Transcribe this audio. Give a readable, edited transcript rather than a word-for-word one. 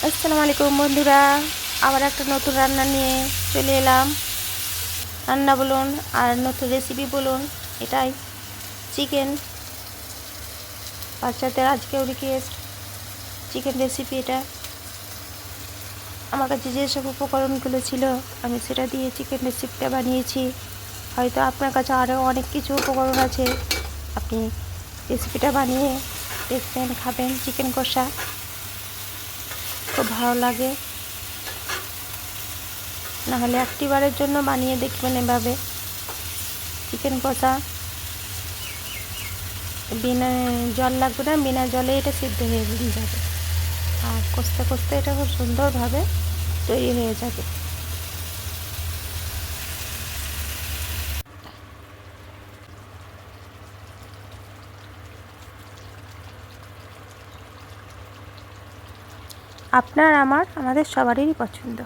আসসালামু আলাইকুম বন্ধুরা, আবার একটা নতুন রান্না নিয়ে চলে এলাম। রান্না বলুন আর নতুন রেসিপি বলুন, এটাই চিকেন। বাচ্চাদের আজকেও রিকোয়েস্ট চিকেন রেসিপি। এটা আমার কাছে যেসব উপকরণগুলো ছিল আমি সেটা দিয়ে চিকেন রেসিপিটা বানিয়েছি। হয়তো আপনার কাছে আরও অনেক কিছু উপকরণ আছে, আপনি রেসিপিটা বানিয়ে দেখবেন, খাবেন। চিকেন কষা খুব ভালো লাগে, নাহলে একটিবারের জন্য বানিয়ে দেখবেন এভাবে। চিকেন কষা বিনা জল লাগবে না, বিনা জলে এটা সিদ্ধ হয়ে যাবে, আর কষতে কষতে এটা খুব সুন্দরভাবে তৈরি হয়ে যাবে। আপনার আমাদের সবারই পছন্দ।